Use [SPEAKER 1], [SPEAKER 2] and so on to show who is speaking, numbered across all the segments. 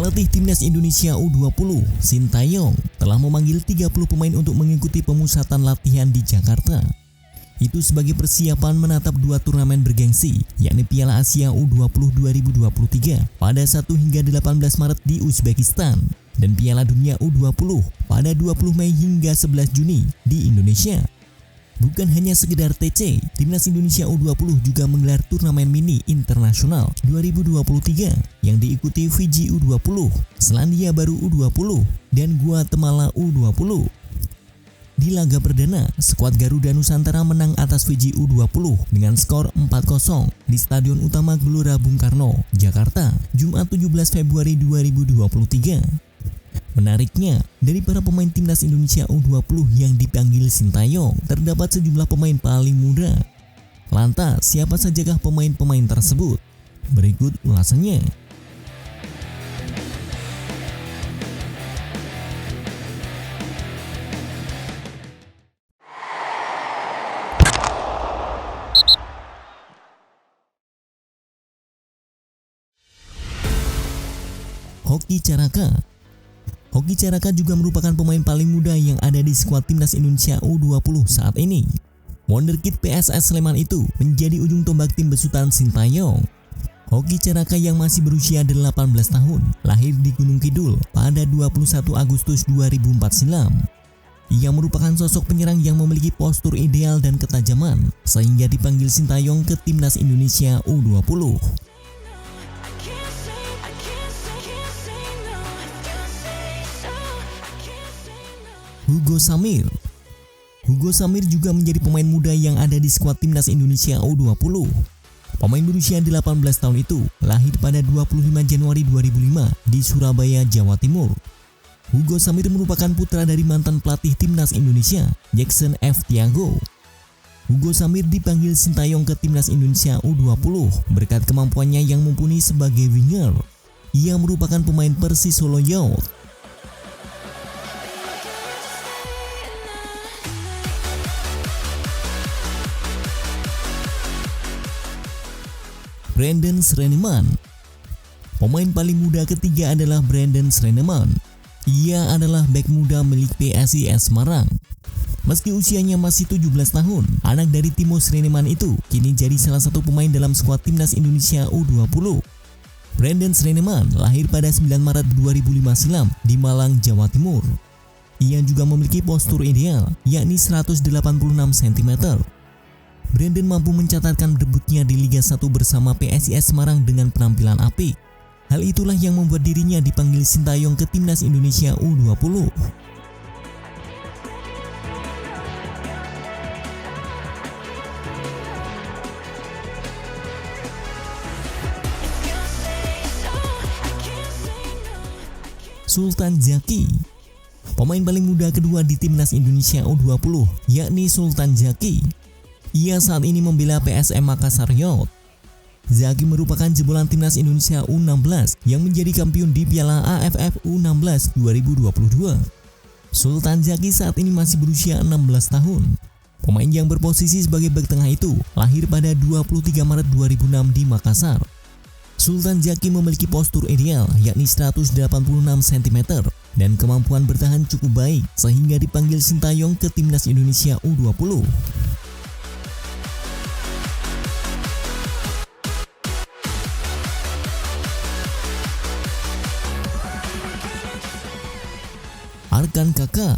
[SPEAKER 1] Pelatih Timnas Indonesia U20, Sintayong, telah memanggil 30 pemain untuk mengikuti pemusatan latihan di Jakarta. Itu sebagai persiapan menatap dua turnamen bergengsi, yakni Piala Asia U20 2023 pada 1 hingga 18 Maret di Uzbekistan dan Piala Dunia U20 pada 20 Mei hingga 11 Juni di Indonesia. Bukan hanya sekedar TC, Timnas Indonesia U20 juga menggelar turnamen mini internasional 2023 yang diikuti Fiji U20, Selandia Baru U20, dan Guatemala U20. Di laga perdana, skuad Garuda Nusantara menang atas Fiji U20 dengan skor 4-0 di Stadion Utama Gelora Bung Karno, Jakarta, Jumat 17 Februari 2023. Menariknya, dari para pemain Timnas Indonesia U20 yang dipanggil Sintayong, terdapat sejumlah pemain paling muda. Lantas, siapa sajakah pemain-pemain tersebut? Berikut ulasannya. Hoki Caraka. Hoki Caraka juga merupakan pemain paling muda yang ada di skuad Timnas Indonesia U20 saat ini. Wonderkid PSS Sleman itu menjadi ujung tombak tim besutan Sintayong. Hoki Caraka yang masih berusia 18 tahun, lahir di Gunung Kidul pada 21 Agustus 2004 silam. Ia merupakan sosok penyerang yang memiliki postur ideal dan ketajaman, sehingga dipanggil Sintayong ke Timnas Indonesia U20. Hugo Samir. Hugo Samir juga menjadi pemain muda yang ada di skuad Timnas Indonesia U20. Pemain berusia 18 tahun itu lahir pada 25 Januari 2005 di Surabaya, Jawa Timur. Hugo Samir merupakan putra dari mantan pelatih Timnas Indonesia, Jackson F. Tiago. Hugo Samir dipanggil Sintayong ke Timnas Indonesia U20 berkat kemampuannya yang mumpuni sebagai winger. Ia merupakan pemain Persis Solo Youth. Brandon Schreneman. Pemain paling muda ketiga adalah Brandon Schreneman. Ia adalah bek muda milik PSIS Semarang. Meski usianya masih 17 tahun, anak dari Timo Schreneman itu kini jadi salah satu pemain dalam skuad Timnas Indonesia U20. Brandon Schreneman lahir pada 9 Maret 2005 silam di Malang, Jawa Timur. Ia juga memiliki postur ideal, yakni 186 cm. Brandon mampu mencatatkan debutnya di Liga 1 bersama PSIS Semarang dengan penampilan apik. Hal itulah yang membuat dirinya dipanggil Sintayong ke Timnas Indonesia U20. Sultan Zaki. Pemain paling muda kedua di Timnas Indonesia U20, yakni Sultan Zaki. Ia saat ini membela PSM Makassar Youth. Zaki merupakan jebolan Timnas Indonesia U16 yang menjadi kampiun di Piala AFF U16 2022. Sultan Zaki saat ini masih berusia 16 tahun. Pemain yang berposisi sebagai bek tengah itu lahir pada 23 Maret 2006 di Makassar. Sultan Zaki memiliki postur ideal, yakni 186 cm, dan kemampuan bertahan cukup baik sehingga dipanggil Sintayong ke Timnas Indonesia U20. Arkan Kaka.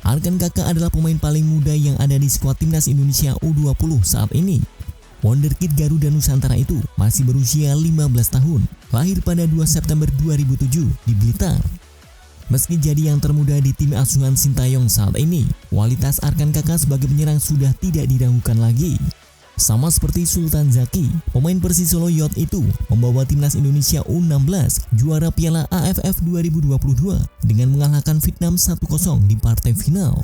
[SPEAKER 1] Arkan Kaka adalah pemain paling muda yang ada di skuad Timnas Indonesia U20 saat ini. Wonderkid Garuda Nusantara itu masih berusia 15 tahun, lahir pada 2 September 2007 di Blitar. Meski jadi yang termuda di tim asuhan Sintayong saat ini, kualitas Arkan Kaka sebagai penyerang sudah tidak diragukan lagi. Sama seperti Sultan Zaki, pemain Persis Solo Youth itu membawa Timnas Indonesia U16 juara Piala AFF 2022 dengan mengalahkan Vietnam 1-0 di partai final.